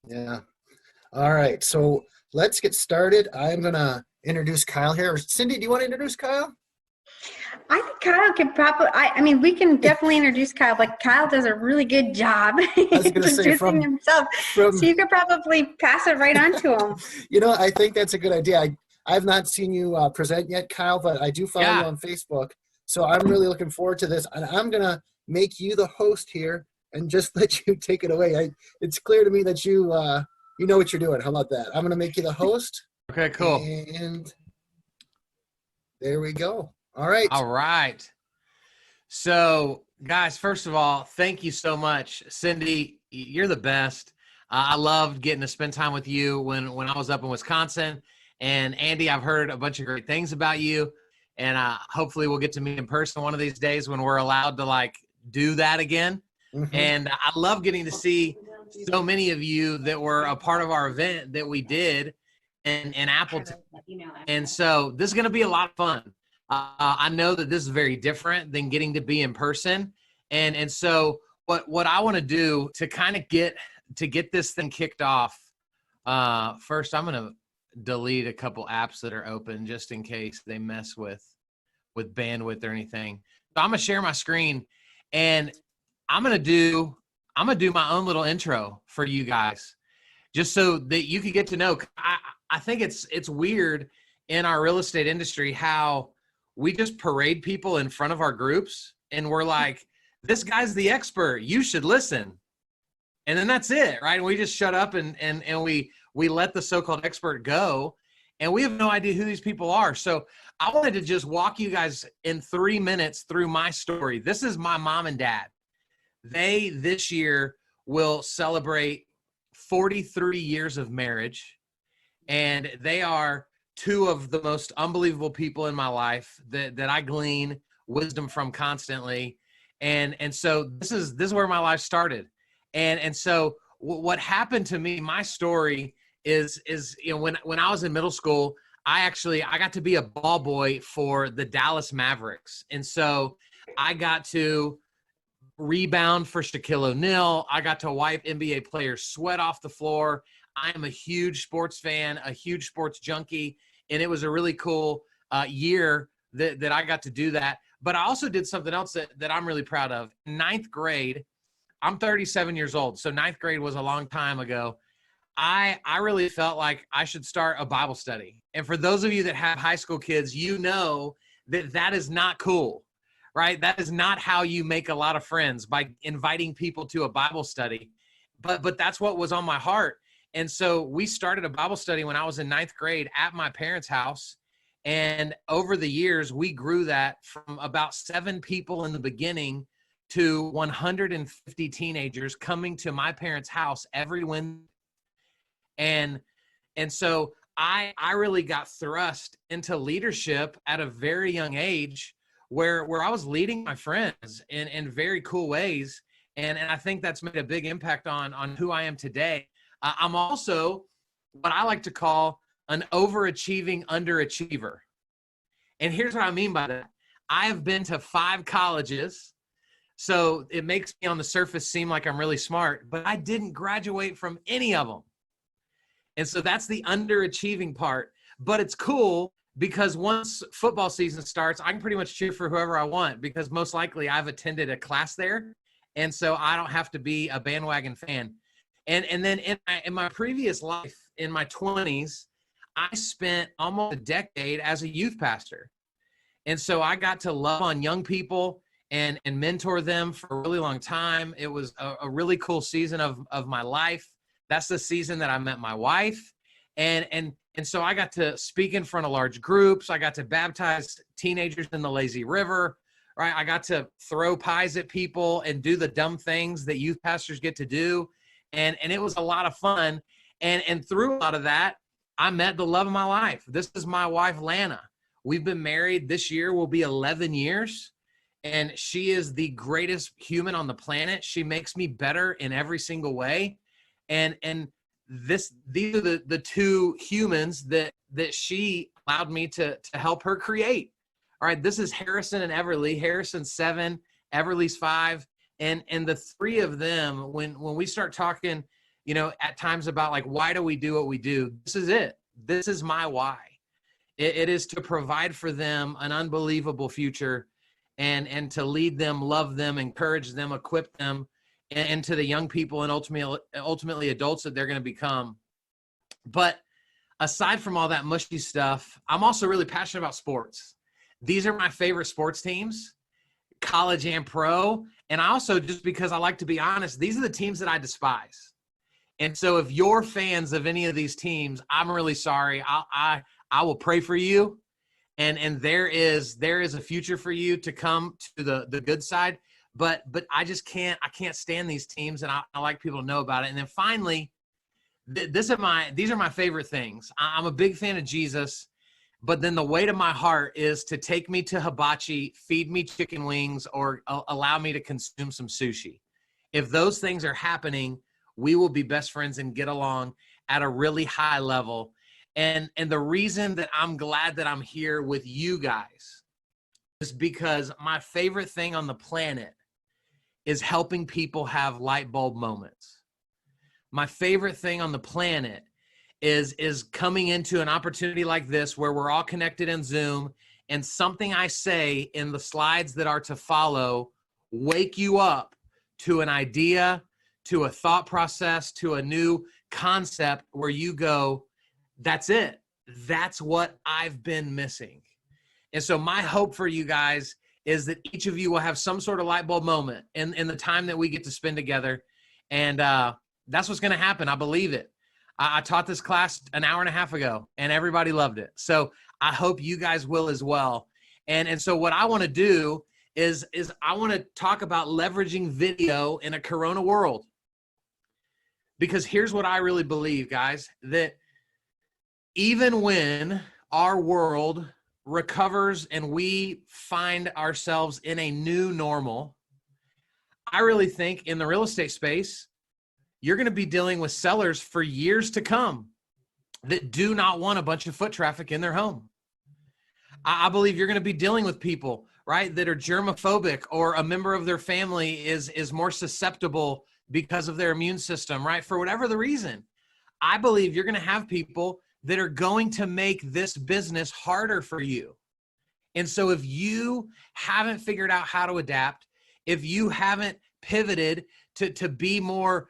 Yeah. All right. So let's get started. I'm going to introduce Kyle here. Cindy, do you want to introduce Kyle? I think Kyle could probably, I mean, we can definitely introduce Kyle, but Kyle does a really good job I was going to say introducing himself. from So you could probably pass it right on to him. I think that's a good idea. I've not seen you present yet, Kyle, but I do follow you Yeah. on Facebook. So I'm really looking forward to this. And I'm going to make you the host here and just let you take it away. It's clear to me that you know what you're doing. How about that? I'm going to make you the host. Okay, cool. And there we go. All right. All right. So, guys, first of all, thank you so much. Cindy, you're the best. I loved getting to spend time with you when I was up in Wisconsin. And Andy, I've heard a bunch of great things about you. And hopefully we'll get to meet in person one of these days when we're allowed to, do that again. Mm-hmm. And I love getting to see so many of you that were a part of our event that we did in Appleton. And so this is going to be a lot of fun. I know that this is very different than getting to be in person. And so what I want to do to kind of get this thing kicked off, first I'm going to delete a couple apps that are open just in case they mess with bandwidth or anything. So I'm going to share my screen and I'm going to do my own little intro for you guys just so that you can get to know. I think it's weird in our real estate industry how we just parade people in front of our groups and we're like, this guy's the expert, you should listen. And then that's it, right? And we just shut up and we let the so-called expert go and we have no idea who these people are. So I wanted to just walk you guys in 3 minutes through my story. This is my mom and dad. They this year will celebrate 43 years of marriage, and they are two of the most unbelievable people in my life that I glean wisdom from constantly. And so this is where my life started. And so what happened to me, my story is when I was in middle school, I got to be a ball boy for the Dallas Mavericks. And so I got to rebound for Shaquille O'Neal. I got to wipe NBA players' sweat off the floor. I am a huge sports fan, a huge sports junkie, and it was a really cool year that I got to do that. But I also did something else that I'm really proud of. Ninth grade, I'm 37 years old, so ninth grade was a long time ago. I really felt like I should start a Bible study. And for those of you that have high school kids, you know that is not cool, right? That is not how you make a lot of friends, by inviting people to a Bible study. But that's what was on my heart. And so we started a Bible study when I was in ninth grade at my parents' house. And over the years, we grew that from about 7 people in the beginning to 150 teenagers coming to my parents' house every Wednesday. And so I really got thrust into leadership at a very young age where I was leading my friends in very cool ways. And I think that's made a big impact on who I am today. I'm also what I like to call an overachieving underachiever. And here's what I mean by that. I have been to 5 colleges, so it makes me on the surface seem like I'm really smart, but I didn't graduate from any of them. And so that's the underachieving part. But it's cool because once football season starts, I can pretty much cheer for whoever I want because most likely I've attended a class there. And so I don't have to be a bandwagon fan. And then in my previous life, in my 20s, I spent almost a decade as a youth pastor. And so I got to love on young people and mentor them for a really long time. It was a really cool season of my life. That's the season that I met my wife. And so I got to speak in front of large groups. I got to baptize teenagers in the lazy river, right? I got to throw pies at people and do the dumb things that youth pastors get to do. And it was a lot of fun. And through a lot of that, I met the love of my life. This is my wife, Lana. We've been married this year will be 11 years. And she is the greatest human on the planet. She makes me better in every single way. And these are the 2 humans that she allowed me to help her create. All right, this is Harrison and Everly. Harrison's 7, Everly's 5. And the 3 of them, when we start talking, at times about like, why do we do what we do? This is it. This is my why. It is to provide for them an unbelievable future and to lead them, love them, encourage them, equip them, and to the young people and ultimately adults that they're going to become. But aside from all that mushy stuff, I'm also really passionate about sports. These are my favorite sports teams, college and pro. And I also, just because I like to be honest, these are the teams that I despise. And so if you're fans of any of these teams, I'm really sorry. I will pray for you. And there is a future for you to come to the good side. But I just can't stand these teams, and I like people to know about it. And then finally, these are my favorite things. I'm a big fan of Jesus, but then the weight of my heart is to take me to hibachi, feed me chicken wings, or allow me to consume some sushi. If those things are happening, we will be best friends and get along at a really high level. And the reason that I'm glad that I'm here with you guys is because my favorite thing on the planet is helping people have light bulb moments. My favorite thing on the planet is coming into an opportunity like this where we're all connected in Zoom, and something I say in the slides that are to follow wake you up to an idea, to a thought process, to a new concept where you go, that's it. That's what I've been missing. And so my hope for you guys is that each of you will have some sort of light bulb moment in the time that we get to spend together. And that's what's going to happen. I believe it. I taught this class an hour and a half ago, and everybody loved it. So I hope you guys will as well. And so what I want to do is I want to talk about leveraging video in a Corona world. Because here's what I really believe, guys, that even when our world recovers and we find ourselves in a new normal, I really think in the real estate space, you're going to be dealing with sellers for years to come that do not want a bunch of foot traffic in their home. I believe you're going to be dealing with people, right, that are germophobic, or a member of their family is more susceptible because of their immune system, right? For whatever the reason, I believe you're going to have people that are going to make this business harder for you. And so if you haven't figured out how to adapt, if you haven't pivoted to be more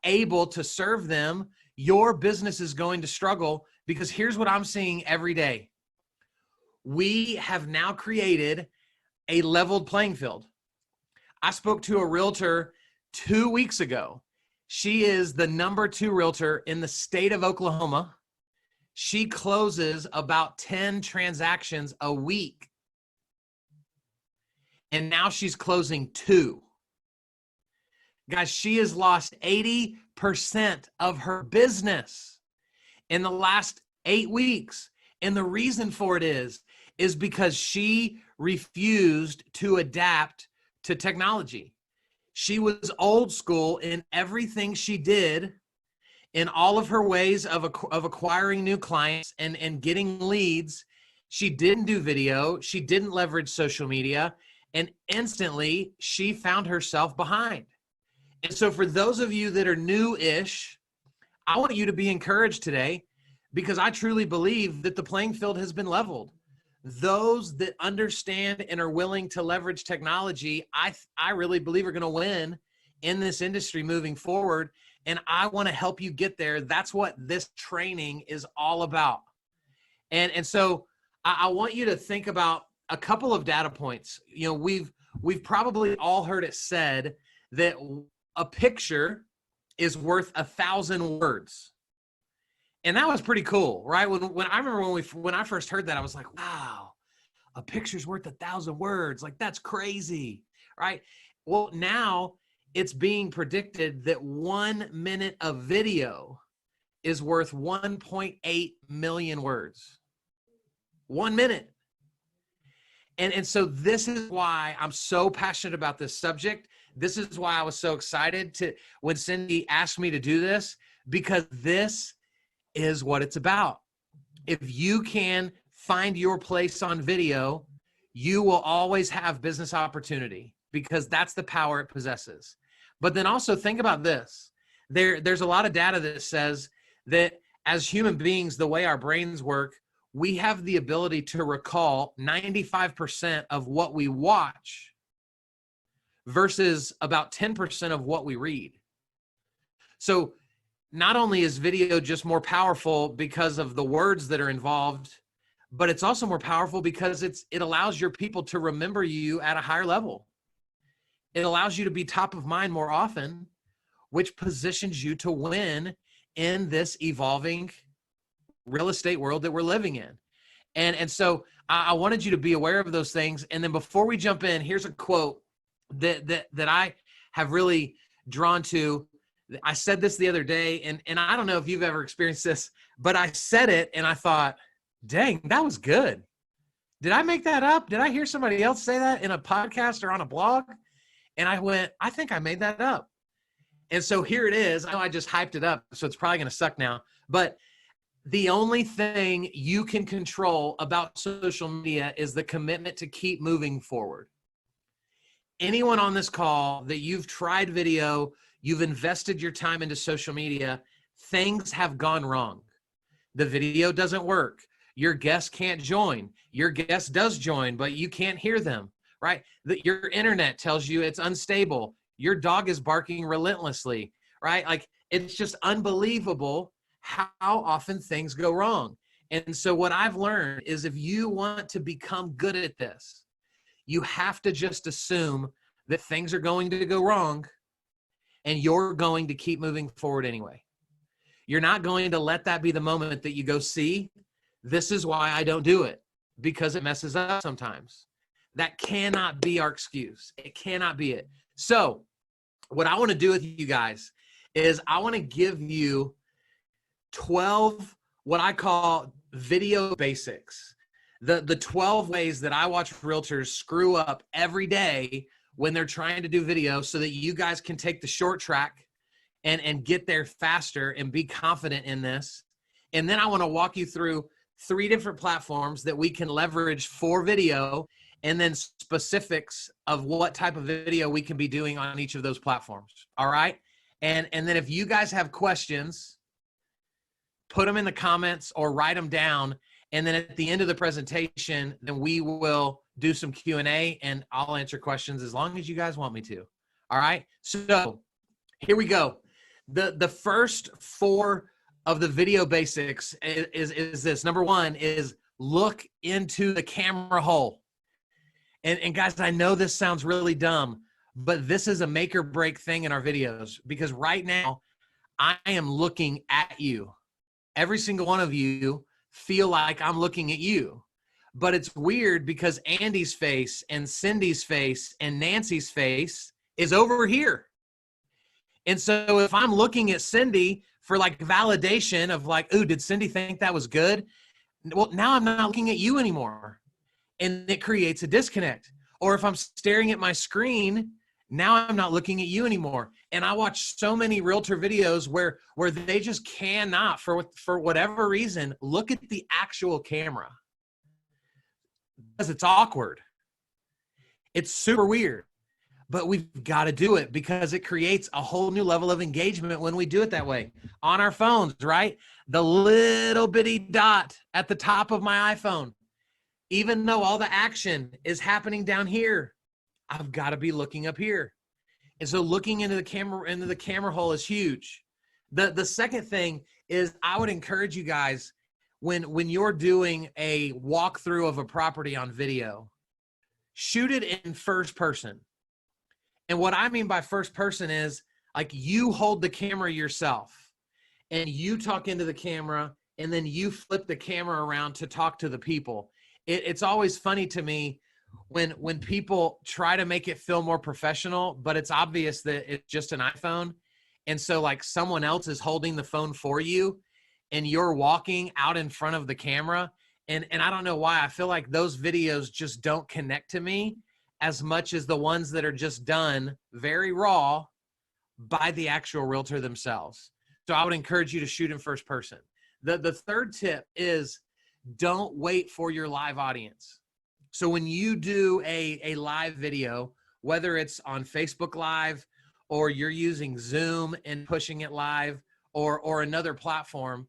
able to serve them, your business is going to struggle, because here's what I'm seeing every day. We have now created a leveled playing field. I spoke to a realtor 2 weeks ago. She is the #2 realtor in the state of Oklahoma. She closes about 10 transactions a week. And now she's closing 2. Guys, she has lost 80% of her business in the last 8 weeks. And the reason for it is because she refused to adapt to technology. She was old school in everything she did, in all of her ways of acquiring new clients and getting leads. She didn't do video. She didn't leverage social media. And instantly, she found herself behind. And so for those of you that are new-ish, I want you to be encouraged today, because I truly believe that the playing field has been leveled. Those that understand and are willing to leverage technology, I really believe are going to win in this industry moving forward. And I want to help you get there. That's what this training is all about. And so I want you to think about a couple of data points. You know, we've probably all heard it said that a picture is worth 1,000 words. And that was pretty cool, right? When I remember when I first heard that, I was like, wow, a picture's worth 1,000 words. Like, that's crazy, right? Well, now it's being predicted that 1 minute of video is worth 1.8 million words. 1 minute. And so this is why I'm so passionate about this subject. This is why I was so excited when Cindy asked me to do this, because this is what it's about. If you can find your place on video, you will always have business opportunity, because that's the power it possesses. But then also think about this. There's a lot of data that says that as human beings, the way our brains work, we have the ability to recall 95% of what we watch versus about 10% of what we read. So not only is video just more powerful because of the words that are involved, but it's also more powerful because it allows your people to remember you at a higher level. It allows you to be top of mind more often, which positions you to win in this evolving real estate world that we're living in. And so I wanted you to be aware of those things. And then before we jump in, here's a quote that I have really drawn to. I said this the other day, and I don't know if you've ever experienced this, but I said it and I thought, dang, that was good. Did I make that up? Did I hear somebody else say that in a podcast or on a blog? And I went, I think I made that up. And so here it is. I know I just hyped it up, so it's probably going to suck now. But the only thing you can control about social media is the commitment to keep moving forward. Anyone on this call that you've tried video, you've invested your time into social media, things have gone wrong. The video doesn't work. Your guest can't join. Your guest does join, but you can't hear them, right? Your internet tells you it's unstable. Your dog is barking relentlessly, right? Like, it's just unbelievable how often things go wrong. And so what I've learned is if you want to become good at this, you have to just assume that things are going to go wrong and you're going to keep moving forward anyway. You're not going to let that be the moment that you go, see, this is why I don't do it, because it messes up sometimes. That cannot be our excuse. It cannot be it. So what I want to do with you guys is I want to give you 12 what I call video basics. The 12 ways that I watch realtors screw up every day when they're trying to do video so that you guys can take the short track and get there faster and be confident in this. And then I want to walk you through 3 different platforms that we can leverage for video, and then specifics of what type of video we can be doing on each of those platforms. All right. And then if you guys have questions, put them in the comments or write them down. And then at the end of the presentation, then we will do some Q&A and I'll answer questions as long as you guys want me to. All right. So here we go. The first 4 of the video basics is this. Number 1 is look into the camera hole. And guys, I know this sounds really dumb, but this is a make or break thing in our videos, because right now I am looking at you. Every single one of you feel like I'm looking at you, but it's weird because Andy's face and Cindy's face and Nancy's face is over here. And so if I'm looking at Cindy for like validation of like, ooh, did Cindy think that was good? Well, now I'm not looking at you anymore. And it creates a disconnect. Or if I'm staring at my screen, now I'm not looking at you anymore. And I watch so many realtor videos where they just cannot, for whatever reason, look at the actual camera. Because it's awkward. It's super weird. But we've got to do it because it creates a whole new level of engagement when we do it that way. On our phones, right? The little bitty dot at the top of my iPhone. Even though all the action is happening down here, I've got to be looking up here. And so looking into the camera hole is huge. The second thing is I would encourage you guys when you're doing a walkthrough of a property on video, shoot it in first person. And what I mean by first person is like you hold the camera yourself and you talk into the camera and then you flip the camera around to talk to the people. It's always funny to me when people try to make it feel more professional, but it's obvious that it's just an iPhone. And so like someone else is holding the phone for you and you're walking out in front of the camera. And I don't know why, I feel like those videos just don't connect to me as much as the ones that are just done very raw by the actual realtor themselves. So I would encourage you to shoot in first person. The third tip is don't wait for your live audience. So when you do a live video, whether it's on Facebook Live or you're using Zoom and pushing it live, or another platform,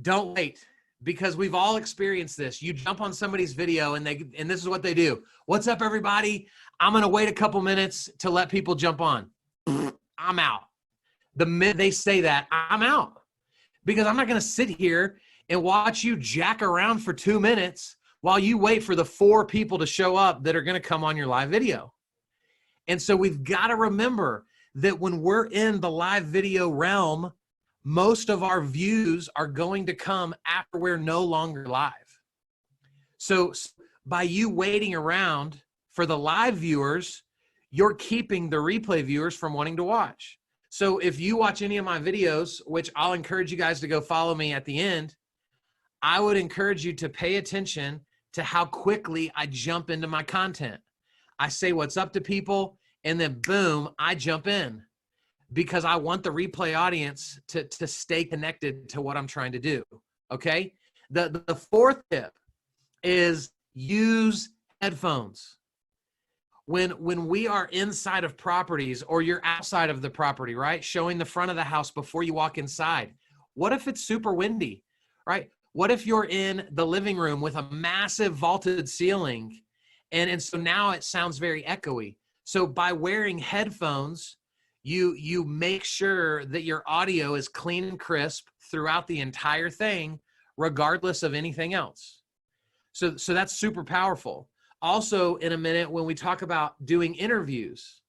don't wait, because we've all experienced this. You jump on somebody's video and this is what they do. What's up, everybody? I'm going to wait a couple minutes to let people jump on. I'm out. The minute they say that, I'm out, because I'm not going to sit here and watch you jack around for 2 minutes while you wait for the 4 people to show up that are going to come on your live video. And so we've got to remember that when we're in the live video realm, most of our views are going to come after we're no longer live. So by you waiting around for the live viewers, you're keeping the replay viewers from wanting to watch. So if you watch any of my videos, which I'll encourage you guys to go follow me at the end, I would encourage you to pay attention to how quickly I jump into my content. I say what's up to people, and then boom, I jump in, because I want the replay audience to stay connected to what I'm trying to do, okay? The fourth tip is use headphones. When we are inside of properties, or you're outside of the property, right? Showing the front of the house before you walk inside. What if it's super windy, right? What if you're in the living room with a massive vaulted ceiling, and so now it sounds very echoey? So by wearing headphones, you make sure that your audio is clean and crisp throughout the entire thing, regardless of anything else. So that's super powerful. Also, in a minute, when we talk about doing interviews,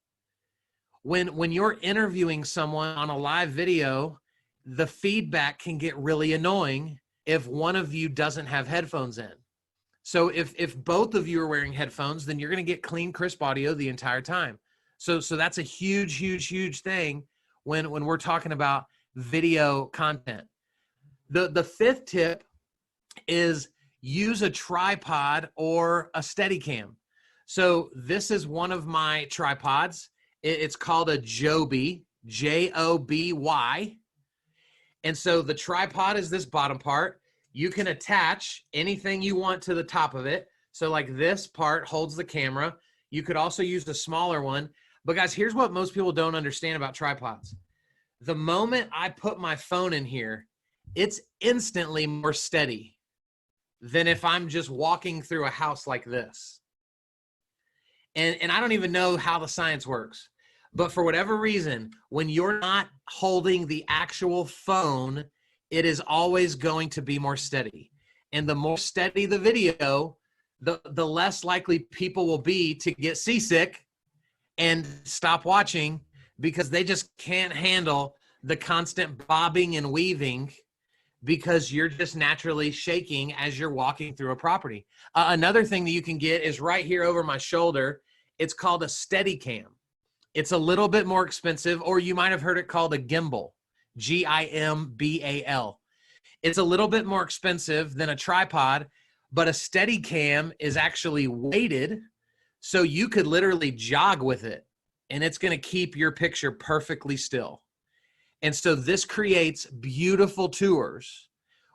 when you're interviewing someone on a live video, the feedback can get really annoying if one of you doesn't have headphones in. So if both of you are wearing headphones, then you're going to get clean, crisp audio the entire time. So that's a huge, huge, huge thing when we're talking about video content. The fifth tip is use a tripod or a Steadicam. So this is one of my tripods. It's called a Joby, Joby. And so the tripod is this bottom part. You can attach anything you want to the top of it. So like this part holds the camera. You could also use the smaller one. But guys, here's what most people don't understand about tripods. The moment I put my phone in here, it's instantly more steady than if I'm just walking through a house like this. And I don't even know how the science works. But for whatever reason, when you're not holding the actual phone, it is always going to be more steady. And the more steady the video, the less likely people will be to get seasick and stop watching, because they just can't handle the constant bobbing and weaving, because you're just naturally shaking as you're walking through a property. Another thing that you can get is right here over my shoulder. It's called a Steadicam. It's a little bit more expensive, or you might have heard it called a gimbal, Gimbal. It's a little bit more expensive than a tripod, but a Steadicam is actually weighted, so you could literally jog with it, and it's going to keep your picture perfectly still. And so this creates beautiful tours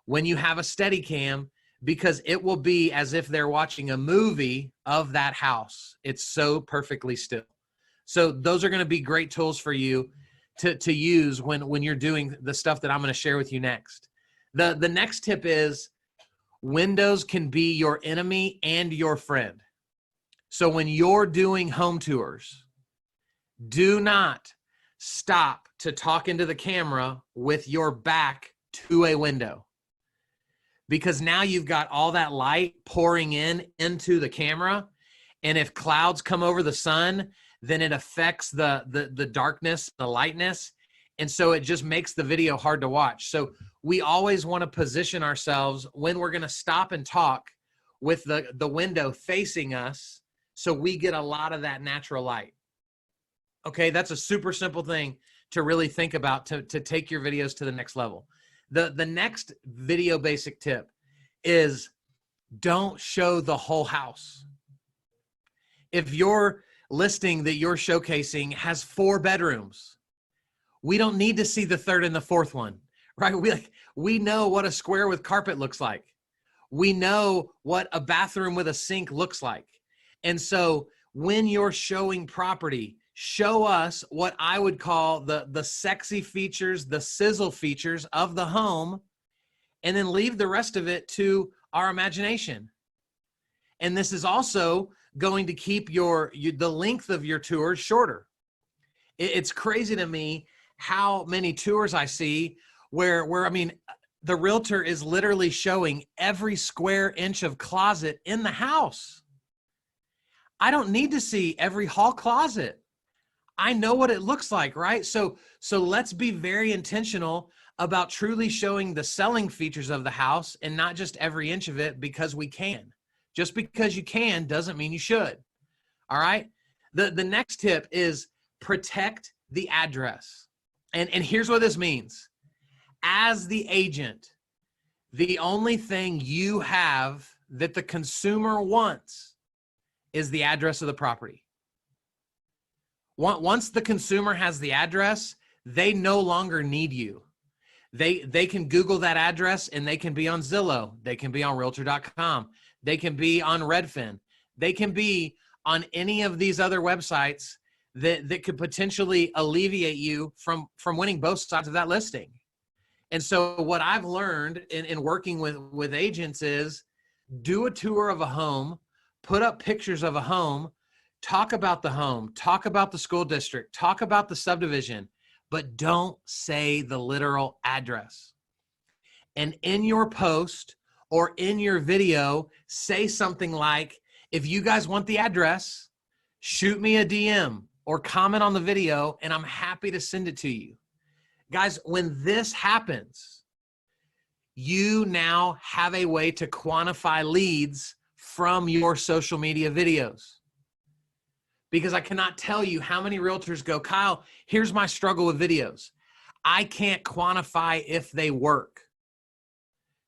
when you have a Steadicam, because it will be as if they're watching a movie of that house. It's so perfectly still. So those are going to be great tools for you to use when you're doing the stuff that I'm going to share with you next. The next tip is windows can be your enemy and your friend. So when you're doing home tours, do not stop to talk into the camera with your back to a window, because now you've got all that light pouring into the camera. And if clouds come over the sun, then it affects the darkness, the lightness. And so it just makes the video hard to watch. So we always want to position ourselves when we're going to stop and talk with the window facing us, so we get a lot of that natural light. Okay, that's a super simple thing to really think about to take your videos to the next level. The next video basic tip is don't show the whole house. If your listing that you're showcasing has 4 bedrooms, we don't need to see the third and the fourth one, right? We know what a square with carpet looks like. We know what a bathroom with a sink looks like. And so when you're showing property, show us what I would call the sexy features, the sizzle features of the home, and then leave the rest of it to our imagination. And this is also going to keep the length of your tours shorter. It's crazy to me how many tours I see where I mean, the realtor is literally showing every square inch of closet in the house. I don't need to see every hall closet. I know what it looks like, right? So let's be very intentional about truly showing the selling features of the house and not just every inch of it because we can. Just because you can doesn't mean you should. All right? The next tip is protect the address. And here's what this means. As the agent, the only thing you have that the consumer wants is the address of the property. Once the consumer has the address, they no longer need you. They can Google that address and they can be on Zillow. They can be on Realtor.com. They can be on Redfin. They can be on any of these other websites that could potentially alleviate you from winning both sides of that listing. And so what I've learned in working with agents is do a tour of a home, put up pictures of a home, talk about the home, talk about the school district, talk about the subdivision, but don't say the literal address. And in your post or in your video, say something like, if you guys want the address, shoot me a DM or comment on the video and I'm happy to send it to you. Guys, when this happens, you now have a way to quantify leads from your social media videos. Because I cannot tell you how many realtors go, Kyle, here's my struggle with videos. I can't quantify if they work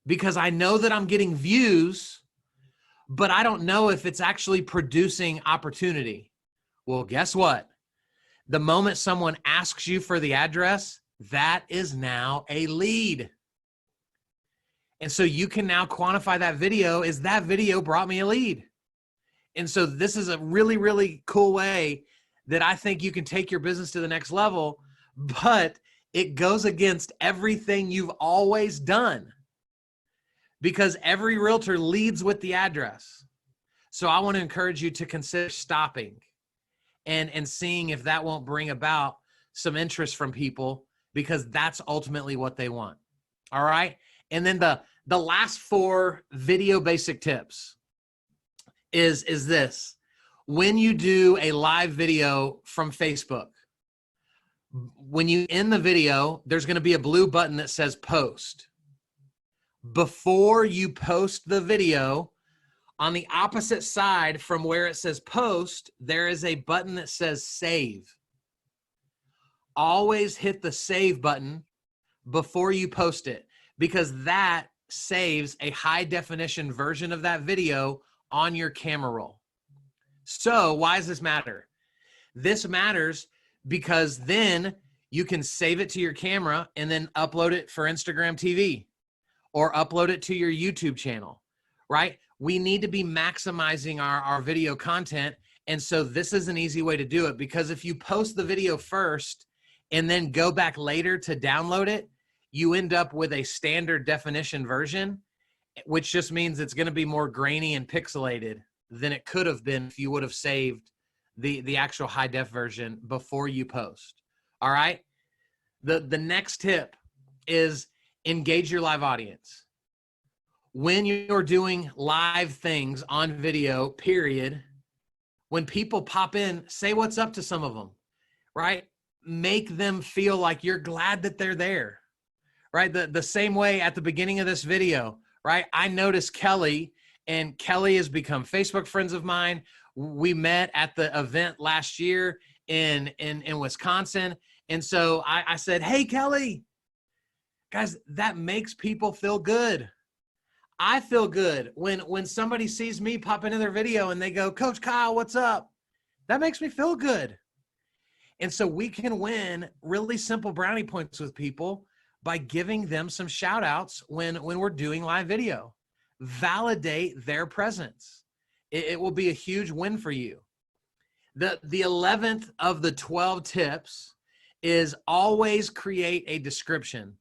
because I know that I'm getting views, but I don't know if it's actually producing opportunity. Well, guess what? The moment someone asks you for the address, that is now a lead. And so you can now quantify that video. Is that video brought me a lead? And so this is a really, really cool way that I think you can take your business to the next level, but it goes against everything you've always done because every realtor leads with the address. So I want to encourage you to consider stopping and seeing if that won't bring about some interest from people because that's ultimately what they want. All right. And then the last 4 video basic tips is this. When you do a live video from Facebook, when you end the video, there's going to be a blue button that says post. Before you post the video, on the opposite side from where it says post, there is a button that says save. Always hit the save button before you post it because that saves a high definition version of that video on your camera roll. So why does this matter? This matters because then you can save it to your camera and then upload it for Instagram TV or upload it to your YouTube channel, right? We need to be maximizing our video content. And so this is an easy way to do it because if you post the video first and then go back later to download it, you end up with a standard definition version, which just means it's going to be more grainy and pixelated than it could have been if you would have saved the actual high def version before you post. All right. The next tip is engage your live audience. When you're doing live things on video, period, when people pop in, say what's up to some of them, right? Make them feel like you're glad that they're there, right? The same way at the beginning of this video, right? I noticed Kelly, and Kelly has become Facebook friends of mine. We met at the event last year in Wisconsin. And so I said, hey, Kelly, guys, that makes people feel good. I feel good when somebody sees me pop into their video and they go, Coach Kyle, what's up? That makes me feel good. And so we can win really simple brownie points with people by giving them some shout outs when we're doing live video. Validate their presence. It will be a huge win for you. The 11th of the 12 tips is always create a description.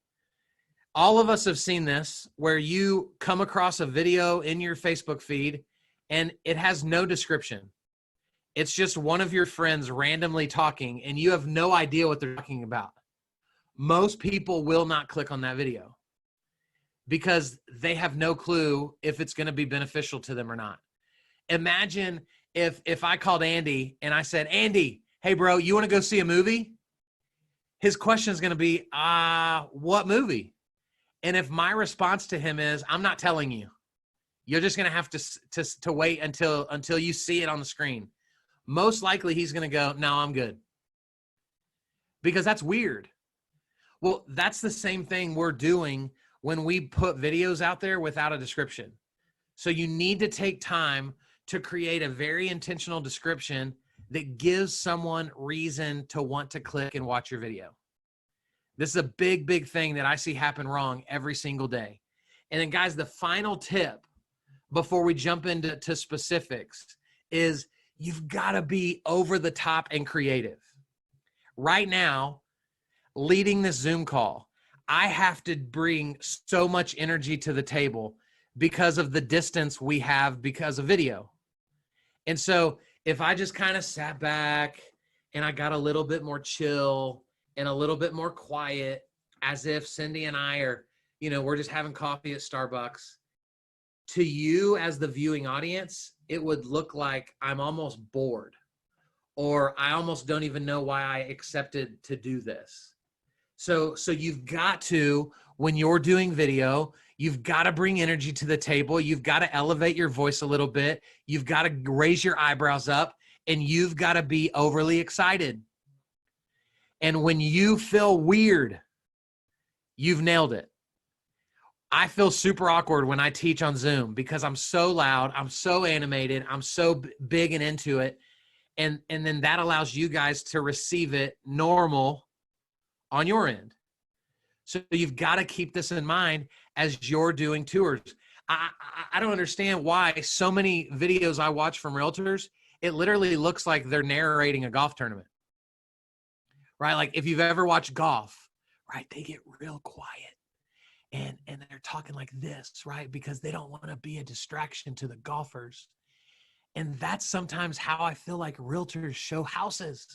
All of us have seen this where you come across a video in your Facebook feed and it has no description. It's just one of your friends randomly talking and you have no idea what they're talking about. Most people will not click on that video because they have no clue if it's going to be beneficial to them or not. Imagine if I called Andy and I said, Andy, hey bro, you want to go see a movie? His question is going to be, what movie? And if my response to him is, I'm not telling you, you're just going to have to wait until you see it on the screen. Most likely he's going to go, no, I'm good. Because that's weird. Well, that's the same thing we're doing when we put videos out there without a description. So you need to take time to create a very intentional description that gives someone reason to want to click and watch your video. This is a big, big thing that I see happen wrong every single day. And then guys, the final tip before we jump into specifics is you've got to be over the top and creative. Right now, leading this Zoom call, I have to bring so much energy to the table because of the distance we have because of video. And so if I just kind of sat back and I got a little bit more chill and a little bit more quiet, as if Cindy and I are, we're just having coffee at Starbucks, to you as the viewing audience, it would look like I'm almost bored or I almost don't even know why I accepted to do this. So you've got to, when you're doing video, you've got to bring energy to the table. You've got to elevate your voice a little bit. You've got to raise your eyebrows up and you've got to be overly excited. And when you feel weird, you've nailed it. I feel super awkward when I teach on Zoom because I'm so loud, I'm so animated, I'm so big and into it. And then that allows you guys to receive it normal on your end. So you've got to keep this in mind as you're doing tours. I don't understand why so many videos I watch from realtors, it literally looks like they're narrating a golf tournament. Right? Like if you've ever watched golf, right? They get real quiet and they're talking like this, right? Because they don't want to be a distraction to the golfers. And that's sometimes how I feel like realtors show houses.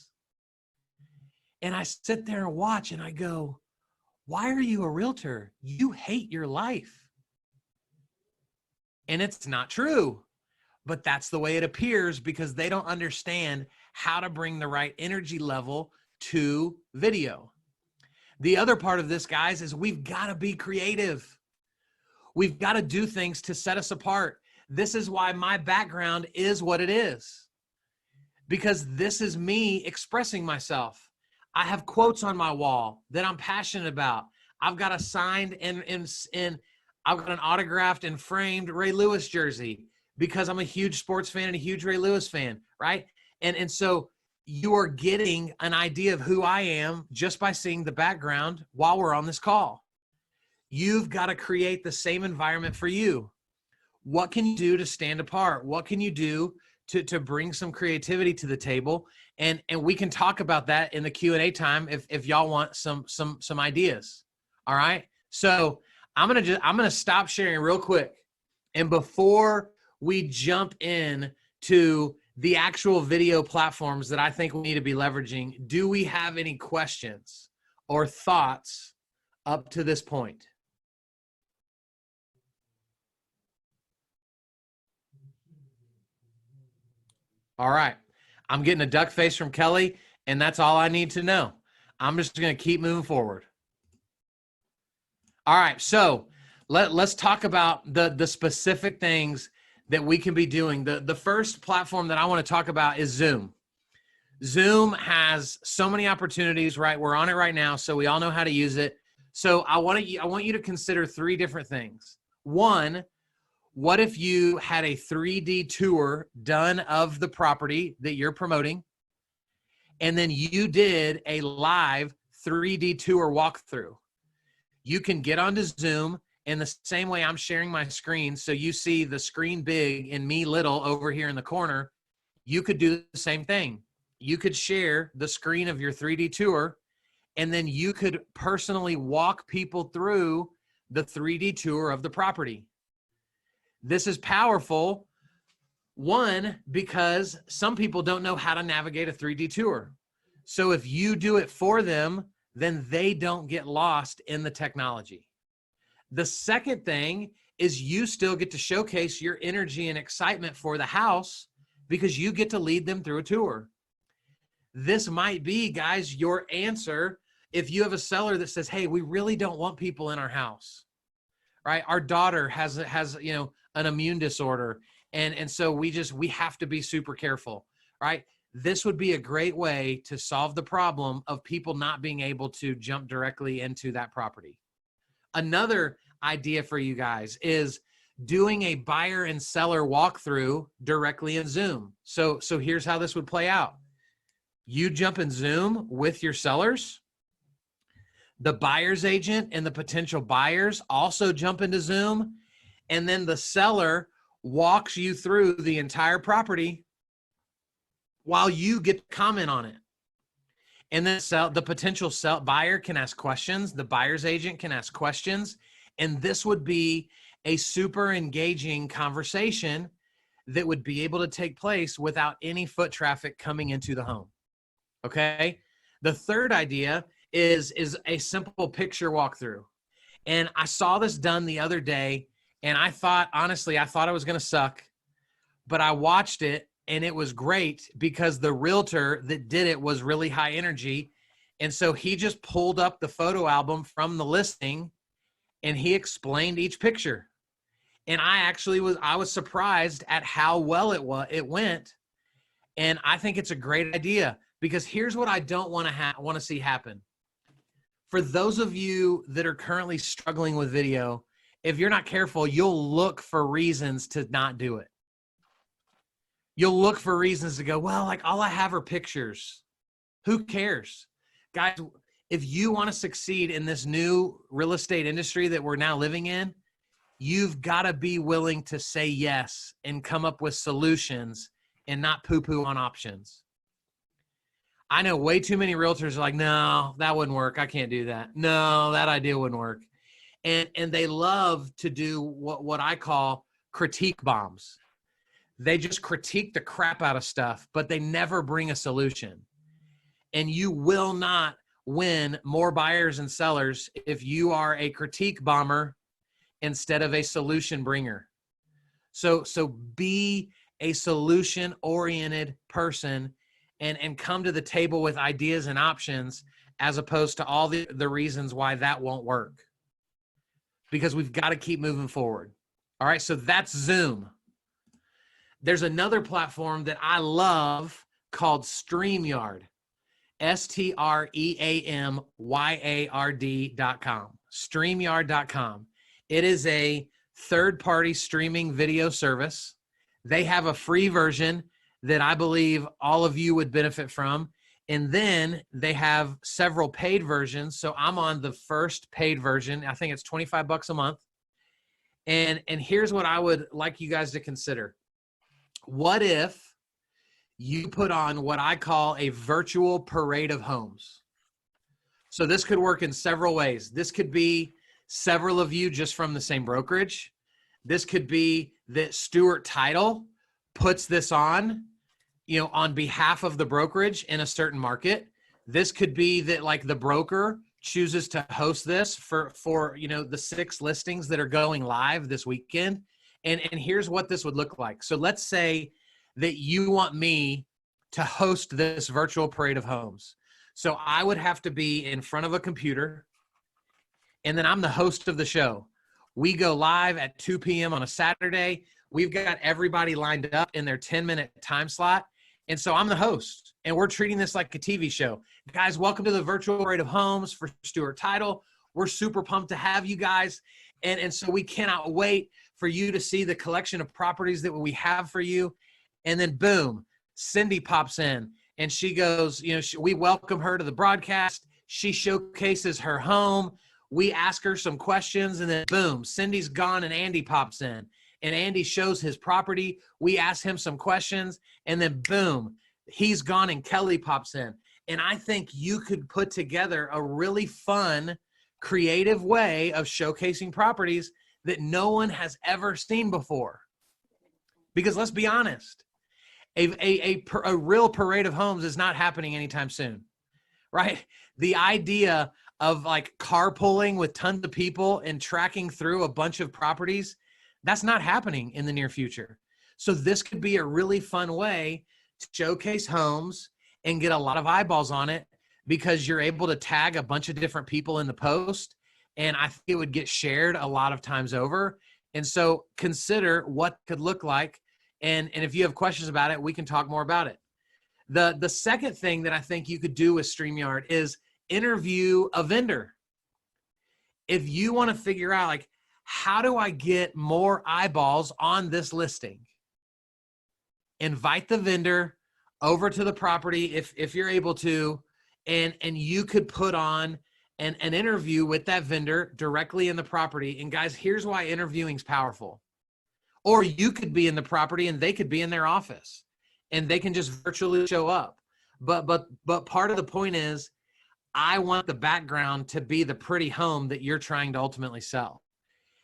And I sit there and watch and I go, why are you a realtor? You hate your life. And it's not true, but that's the way it appears because they don't understand how to bring the right energy level to video. The other part of this, guys, is we've got to be creative. We've got to do things to set us apart. This is why my background is what it is, because this is me expressing myself. I have quotes on my wall that I'm passionate about. I've got a signed and I've got an autographed and framed Ray Lewis jersey because I'm a huge sports fan and a huge Ray Lewis fan, right? And so you are getting an idea of who I am just by seeing the background while we're on this call. You've got to create the same environment for you. What can you do to stand apart? What can you do to bring some creativity to the table? And we can talk about that in the Q&A time if y'all want some ideas. All right. So I'm gonna stop sharing real quick. And before we jump in to the actual video platforms that I think we need to be leveraging, do we have any questions or thoughts up to this point? All right. I'm getting a duck face from Kelly, and that's all I need to know. I'm just going to keep moving forward. All right. So let's talk about the specific things that we can be doing. The first platform that I want to talk about is Zoom. Zoom has so many opportunities, right? We're on it right now, so we all know how to use it. So I want you to consider three different things. One, what if you had a 3D tour done of the property that you're promoting, and then you did a live 3D tour walkthrough? You can get onto Zoom in the same way I'm sharing my screen, so you see the screen big and me little over here in the corner. you could do the same thing. You could share the screen of your 3D tour, and then you could personally walk people through the 3D tour of the property. This is powerful, one, because some people don't know how to navigate a 3D tour. So if you do it for them, then they don't get lost in the technology. The second thing is you still get to showcase your energy and excitement for the house because you get to lead them through a tour. This might be, guys, your answer if you have a seller that says, hey, we really don't want people in our house, right? Our daughter has you know, an immune disorder. And so we have to be super careful, right? This would be a great way to solve the problem of people not being able to jump directly into that property. Another idea for you guys is doing a buyer and seller walkthrough directly in Zoom. So here's how this would play out. You jump in Zoom with your sellers. The buyer's agent and the potential buyers also jump into Zoom. And then the seller walks you through the entire property while you get to comment on it. And then the potential buyer can ask questions. The buyer's agent can ask questions. And this would be a super engaging conversation that would be able to take place without any foot traffic coming into the home. Okay. The third idea is a simple picture walkthrough. And I saw this done the other day, and I thought, honestly, I thought it was going to suck, but I watched it and it was great because the realtor that did it was really high energy. And so he just pulled up the photo album from the listing and he explained each picture. And I was surprised at how well it went. And I think it's a great idea because here's what I don't want to see happen. For those of you that are currently struggling with video, if you're not careful, you'll look for reasons to not do it. You'll look for reasons to go, well, like all I have are pictures. Who cares? Guys, if you want to succeed in this new real estate industry that we're now living in, you've got to be willing to say yes and come up with solutions and not poo-poo on options. I know way too many realtors are like, no, that wouldn't work. I can't do that. No, that idea wouldn't work. And they love to do what I call critique bombs. They just critique the crap out of stuff, but they never bring a solution. And you will not win more buyers and sellers if you are a critique bomber instead of a solution bringer. So be a solution-oriented person and come to the table with ideas and options as opposed to all the reasons why that won't work. Because we've got to keep moving forward. All right, so that's Zoom. There's another platform that I love called StreamYard, StreamYard.com, StreamYard.com. It is a third-party streaming video service. They have a free version that I believe all of you would benefit from. And then they have several paid versions. So I'm on the first paid version. I think it's $25 a month. And here's what I would like you guys to consider. What if you put on what I call a virtual parade of homes? So this could work in several ways. This could be several of you just from the same brokerage. This could be that Stuart Title puts this on, you know, on behalf of the brokerage in a certain market. This could be that like the broker chooses to host this for you know, the 6 listings that are going live this weekend. And here's what this would look like. So let's say that you want me to host this virtual parade of homes. So I would have to be in front of a computer, and then I'm the host of the show. We go live at 2 p.m. on a Saturday. We've got everybody lined up in their 10-minute time slot. And so I'm the host, and we're treating this like a TV show. Guys, welcome to the virtual parade of homes for Stuart Title. We're super pumped to have you guys. And so we cannot wait for you to see the collection of properties that we have for you. And then boom, Cindy pops in and she goes, you know, we welcome her to the broadcast. She showcases her home. We ask her some questions, and then boom, Cindy's gone and Andy pops in. and Andy shows his property. We ask him some questions, and then boom, he's gone and Kelly pops in. And I think you could put together a really fun, creative way of showcasing properties that no one has ever seen before. Because let's be honest, a real parade of homes is not happening anytime soon, right? The idea of like carpooling with tons of people and tracking through a bunch of properties, that's not happening in the near future. So this could be a really fun way to showcase homes and get a lot of eyeballs on it, because you're able to tag a bunch of different people in the post, and I think it would get shared a lot of times over. And so consider what could look like. And if you have questions about it, we can talk more about it. The second thing that I think you could do with StreamYard is interview a vendor. If you want to figure out, like, how do I get more eyeballs on this listing? Invite the vendor over to the property if you're able to, and you could put on an interview with that vendor directly in the property. And guys, here's why interviewing is powerful. Or you could be in the property and they could be in their office and they can just virtually show up. But part of the point is, I want the background to be the pretty home that you're trying to ultimately sell.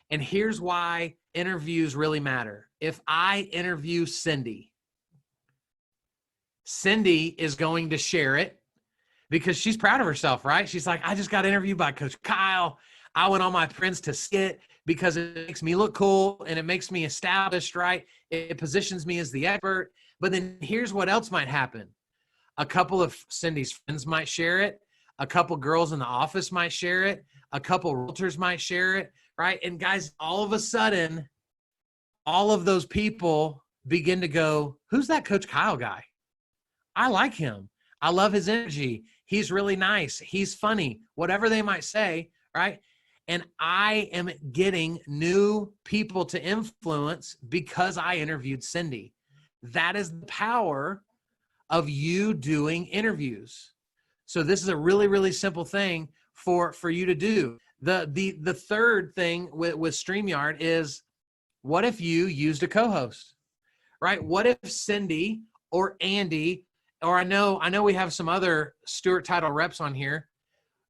And here's why interviews really matter. If I interview Cindy is going to share it because she's proud of herself, right? She's like, I just got interviewed by Coach Kyle. I want all my friends to see it because it makes me look cool and it makes me established, right? It positions me as the expert. But then here's what else might happen. A couple of Cindy's friends might share it. A couple girls in the office might share it. A couple realtors might share it, right? And guys, all of a sudden, all of those people begin to go, who's that Coach Kyle guy? I like him. I love his energy. He's really nice. He's funny, whatever they might say, right? And I am getting new people to influence because I interviewed Cindy. That is the power of you doing interviews. So this is a really, really simple thing for you to do. The third thing with StreamYard is, what if you used a co-host, right? What if Cindy or Andy, or I know we have some other Stewart Title reps on here.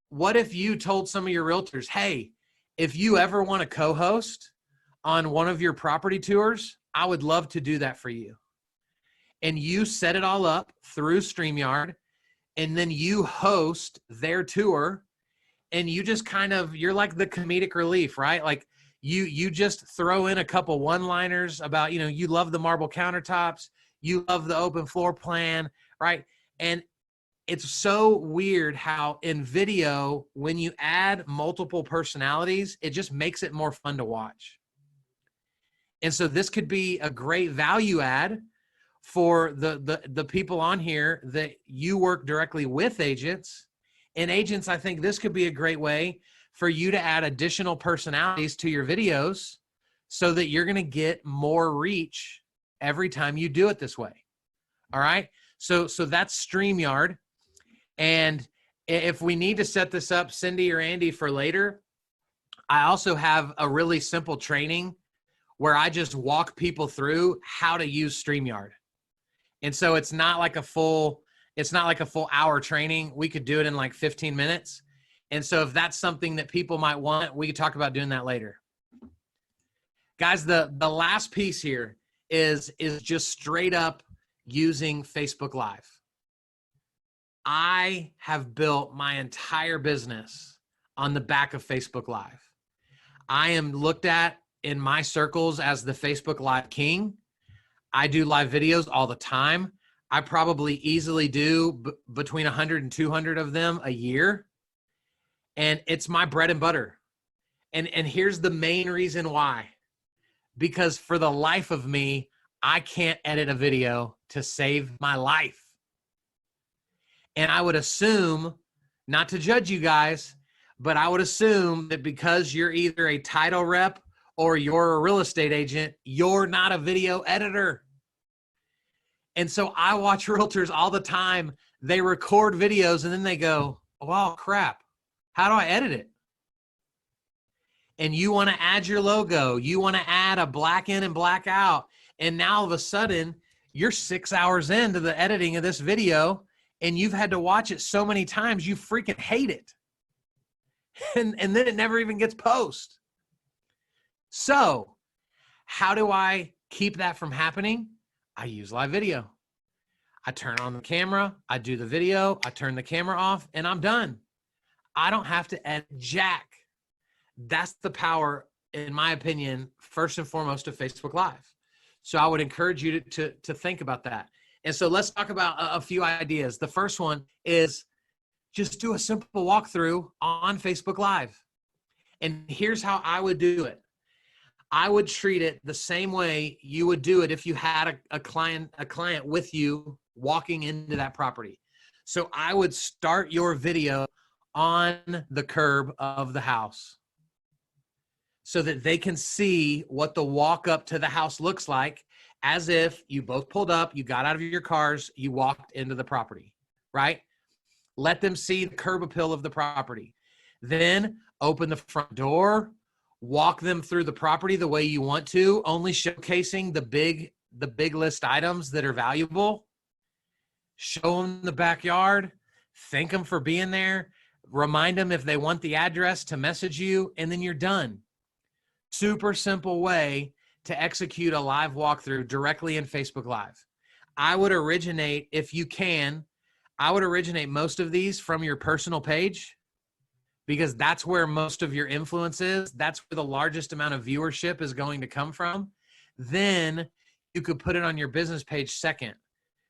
What if you told some of your realtors, hey, if you ever want to co-host on one of your property tours, I would love to do that for you. And you set it all up through StreamYard, and then you host their tour, and you just you're like the comedic relief, right? Like you just throw in a couple one-liners about, you love the marble countertops, you love the open floor plan, right? And it's so weird how in video, when you add multiple personalities, it just makes it more fun to watch. And so this could be a great value add for the people on here that you work directly with agents. And agents, I think this could be a great way for you to add additional personalities to your videos so that you're going to get more reach every time you do it this way. All right. So that's StreamYard. And if we need to set this up, Cindy or Andy, for later, I also have a really simple training where I just walk people through how to use StreamYard. And so it's not like a full hour training. We could do it in like 15 minutes. And so if that's something that people might want, we could talk about doing that later. Guys, the last piece here is just straight up using Facebook Live. I have built my entire business on the back of Facebook Live. I am looked at in my circles as the Facebook Live king. I do live videos all the time. I probably easily do between 100 and 200 of them a year. And it's my bread and butter. And here's the main reason why. Because for the life of me, I can't edit a video to save my life. And I would assume, not to judge you guys, but I would assume that because you're either a title rep or you're a real estate agent, you're not a video editor. And so I watch realtors all the time. They record videos and then they go, well, crap, how do I edit it? and you want to add your logo, you want to add a black in and black out, and now all of a sudden you're 6 hours into the editing of this video and you've had to watch it so many times you freaking hate it. And then it never even gets posted. So how do I keep that from happening? I use live video. I turn on the camera, I do the video, I turn the camera off, and I'm done. I don't have to edit jack. That's the power, in my opinion, first and foremost, of Facebook Live. So I would encourage you to think about that. And so let's talk about a few ideas. The first one is just do a simple walkthrough on Facebook Live. And here's how I would do it. I would treat it the same way you would do it if you had a client with you walking into that property. So I would start your video on the curb of the house so that they can see what the walk up to the house looks like, as if you both pulled up, you got out of your cars, you walked into the property, right? Let them see the curb appeal of the property. Then open the front door, walk them through the property the way you want to, only showcasing the big list items that are valuable. Show them the backyard, thank them for being there, remind them if they want the address to message you, and then you're done. Super simple way to execute a live walkthrough directly in Facebook Live. I would originate, if you can, I would originate most of these from your personal page, because that's where most of your influence is. That's where the largest amount of viewership is going to come from. Then you could put it on your business page second,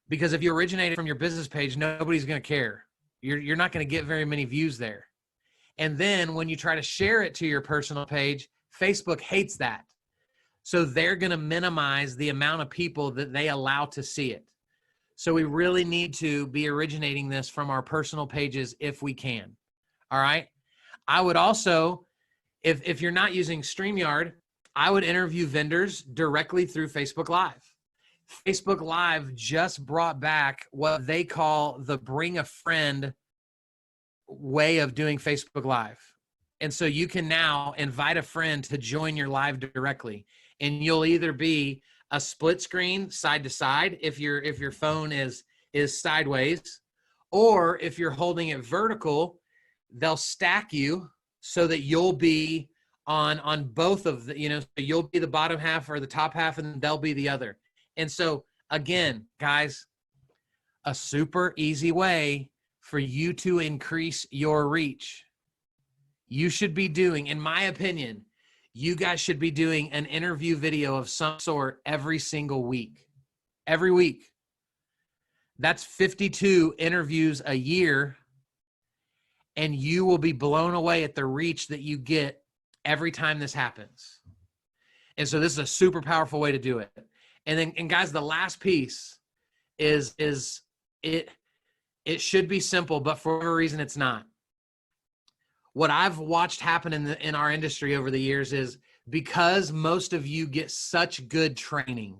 because if you originate it from your business page, nobody's going to care. You're not going to get very many views there. And then when you try to share it to your personal page, Facebook hates that. So they're going to minimize the amount of people that they allow to see it. So we really need to be originating this from our personal pages if we can. All right. I would also, if you're not using StreamYard, I would interview vendors directly through Facebook Live. Facebook Live just brought back what they call the bring a friend way of doing Facebook Live. And so you can now invite a friend to join your live directly. And you'll either be a split screen side to side if your phone is sideways, or if you're holding it vertical, they'll stack you so that you'll be on both of the, so you'll be the bottom half or the top half, and they'll be the other. And so again, guys, a super easy way for you to increase your reach. You should be doing, in my opinion, you guys should be doing an interview video of some sort every single week. Every week. That's 52 interviews a year, and you will be blown away at the reach that you get every time this happens. And so this is a super powerful way to do it. And guys, the last piece is it should be simple, but for whatever reason it's not. What I've watched happen in our industry over the years is, because most of you get such good training,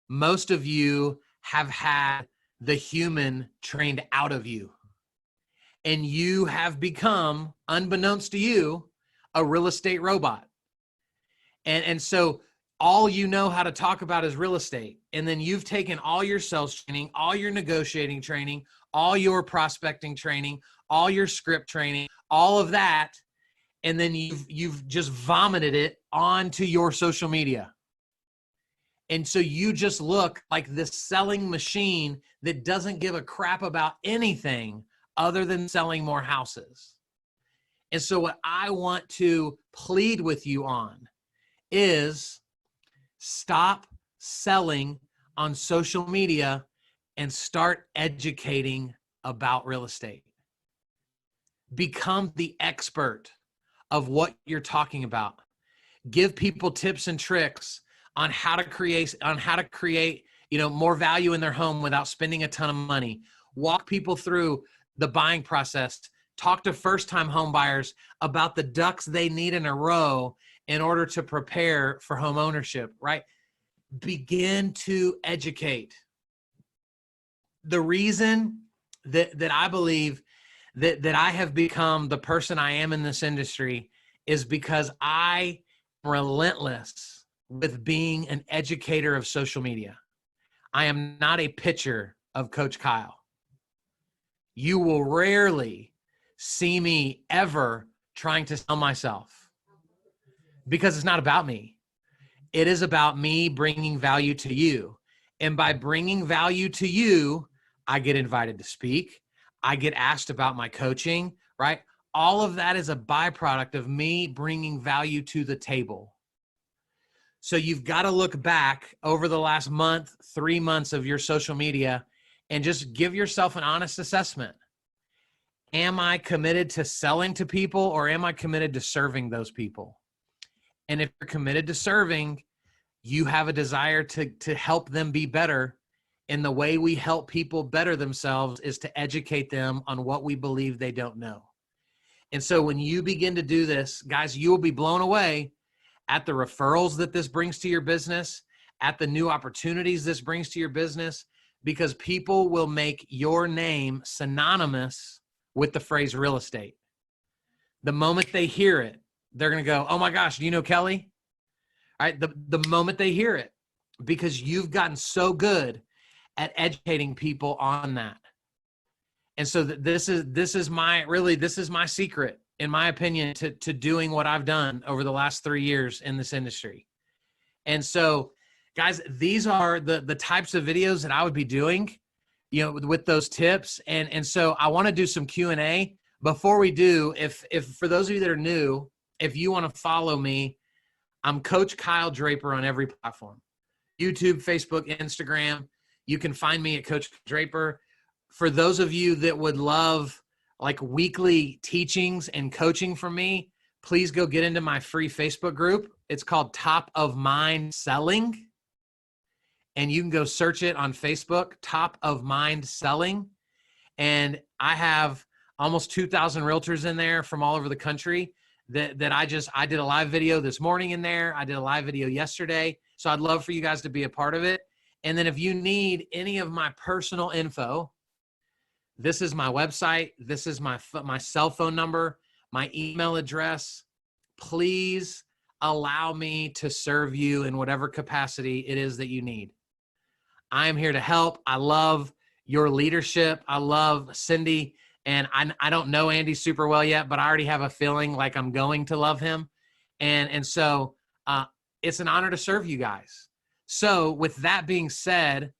most of you have had the human trained out of you, and you have become, unbeknownst to you, a real estate robot. And so all you know how to talk about is real estate. And then you've taken all your sales training, all your negotiating training, all your prospecting training, all your script training, all of that, and then you've just vomited it onto your social media. And so you just look like this selling machine that doesn't give a crap about anything other than selling more houses. And so what I want to plead with you on is stop selling on social media and start educating about real estate. Become the expert of what you're talking about. Give people tips and tricks on how to create, more value in their home without spending a ton of money. Walk people through the buying process. Talk to first-time home buyers about the ducks they need in a row in order to prepare for home ownership, right? Begin to educate. The reason that I believe that I have become the person I am in this industry is because I am relentless with being an educator of social media. I am not a pitcher of Coach Kyle. You will rarely see me ever trying to sell myself because it's not about me. It is about me bringing value to you. And by bringing value to you, I get invited to speak. I get asked about my coaching, right? All of that is a byproduct of me bringing value to the table. So you've got to look back over the last month, 3 months of your social media and just give yourself an honest assessment. Am I committed to selling to people, or am I committed to serving those people? And if you're committed to serving, you have a desire to help them be better. And the way we help people better themselves is to educate them on what we believe they don't know. And so when you begin to do this, guys, you will be blown away at the referrals that this brings to your business, at the new opportunities this brings to your business, because people will make your name synonymous with the phrase real estate. The moment they hear it, they're going to go, oh my gosh, do you know Kelly? All right, the moment they hear it, because you've gotten so good at educating people on that. And so this is my secret, in my opinion, to doing what I've done over the last 3 years in this industry. And so, guys, these are the types of videos that I would be doing, with those tips. And so I want to do some Q&A. Before we do, if for those of you that are new, if you want to follow me, I'm Coach Kyle Draper on every platform. YouTube, Facebook, Instagram. You can find me at Coach Draper. For those of you that would love like weekly teachings and coaching from me, please go get into my free Facebook group. It's called Top of Mind Selling. And you can go search it on Facebook, Top of Mind Selling. And I have almost 2,000 realtors in there from all over the country that I did a live video this morning in there. I did a live video yesterday. So I'd love for you guys to be a part of it. And then if you need any of my personal info, this is my website. This is my cell phone number, my email address. Please allow me to serve you in whatever capacity it is that you need. I am here to help. I love your leadership. I love Cindy. And I don't know Andy super well yet, but I already have a feeling like I'm going to love him. And so it's an honor to serve you guys. So with that being said,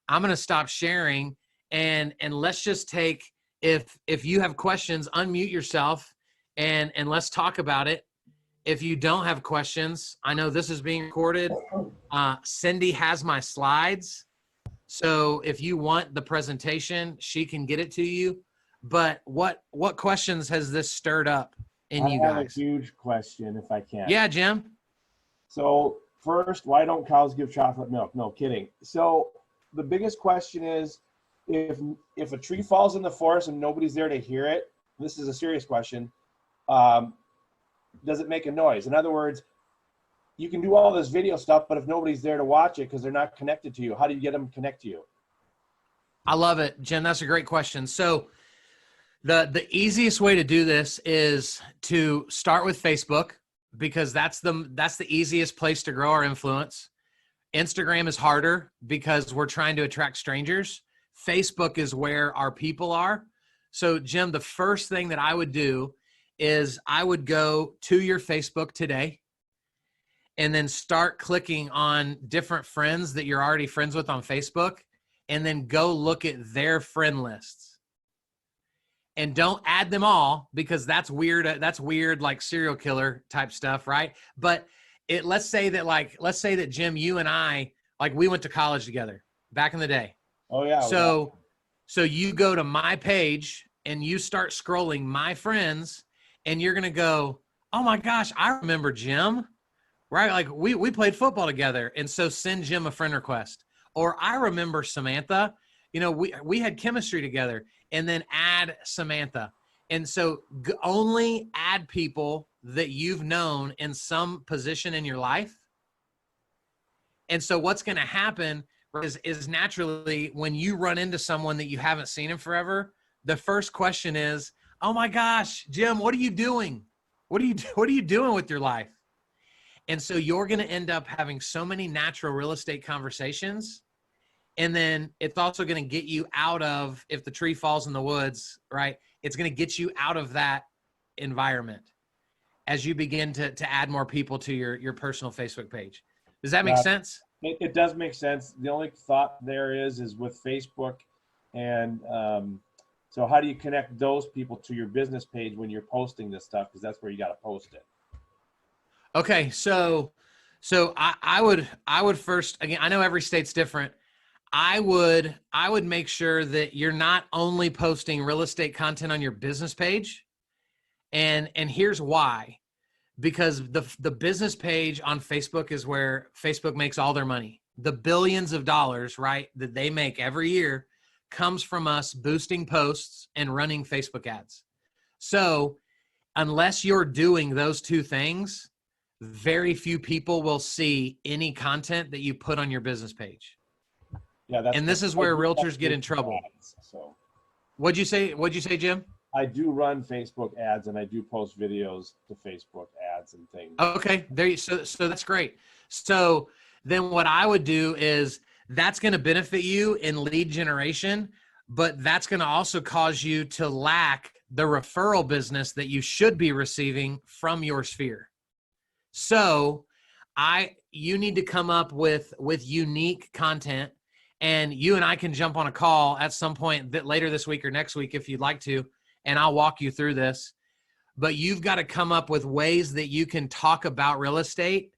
I'm going to stop sharing and let's just take, if you have questions, unmute yourself and let's talk about it. If you don't have questions, I know this is being recorded. Cindy has my slides. So if you want the presentation, she can get it to you. But what questions has this stirred up in you guys? I have a huge question, if I can. Yeah, Jim. So first, why don't cows give chocolate milk? No, kidding. So the biggest question is, if a tree falls in the forest and nobody's there to hear it, this is a serious question, does it make a noise? In other words, you can do all this video stuff, but if nobody's there to watch it because they're not connected to you, how do you get them to connect to you? I love it, Jim. That's a great question. So the easiest way to do this is to start with Facebook, because that's the easiest place to grow our influence. Instagram is harder because we're trying to attract strangers. Facebook is where our people are. So Jim, the first thing that I would do is I would go to your Facebook today and then start clicking on different friends that you're already friends with on Facebook, and then go look at their friend lists. And don't add them all, because that's weird. That's weird, like serial killer type stuff, right? But let's say that Jim, you and I, like, we went to college together back in the day. Oh yeah. So you go to my page and you start scrolling my friends, and you're gonna go, oh my gosh, I remember Jim, right? Like we played football together, and so send Jim a friend request. Or I remember Samantha, we had chemistry together, and then add Samantha. And so only add people that you've known in some position in your life. And so what's going to happen is naturally, when you run into someone that you haven't seen in forever, the first question is, oh my gosh, Jim, what are you doing? what are you doing with your life? And so you're going to end up having so many natural real estate conversations. And then it's also going to get you out of, if the tree falls in the woods, right? It's going to get you out of that environment as you begin to add more people to your personal Facebook page. Does that make sense? It does make sense. The only thought there is with Facebook. And so how do you connect those people to your business page when you're posting this stuff? Because that's where you got to post it. Okay. So I would first, again, I know every state's different. I would make sure that you're not only posting real estate content on your business page. And here's why. Because the business page on Facebook is where Facebook makes all their money. The billions of dollars, right, that they make every year comes from us boosting posts and running Facebook ads. So unless you're doing those two things, very few people will see any content that you put on your business page. Yeah, and this is where realtors get in trouble. Ads, so What'd you say, Jim? I do run Facebook ads and I do post videos to Facebook ads and things. Okay, so that's great. So then what I would do is that's going to benefit you in lead generation, but that's going to also cause you to lack the referral business that you should be receiving from your sphere. So you need to come up with unique content, and you and I can jump on a call at some point later this week or next week if you'd like to, and I'll walk you through this. But you've got to come up with ways that you can talk about real estate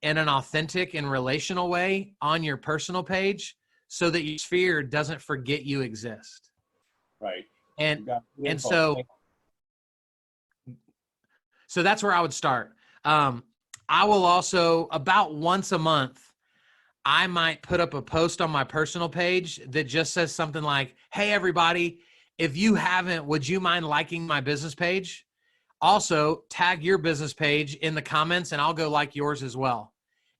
in an authentic and relational way on your personal page so that your sphere doesn't forget you exist. Right. And so that's where I would start. I will also, about once a month, I might put up a post on my personal page that just says something like, hey, everybody, if you haven't, would you mind liking my business page? Also, tag your business page in the comments and I'll go like yours as well.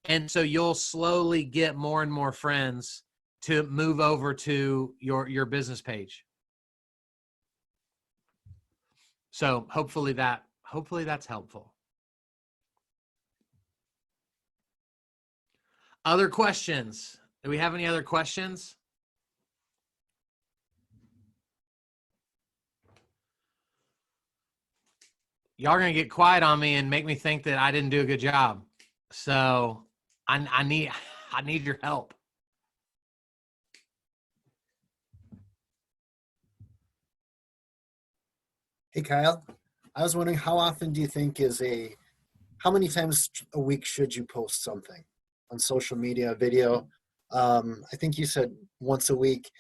And so you'll slowly get more and more friends to move over to your business page. So hopefully that's helpful. Other questions? Do we have any other questions? Y'all are going to get quiet on me and make me think that I didn't do a good job. So I need your help. Hey, Kyle, I was wondering, how often do you think how many times a week should you post something on social media, video? I think you said once a week.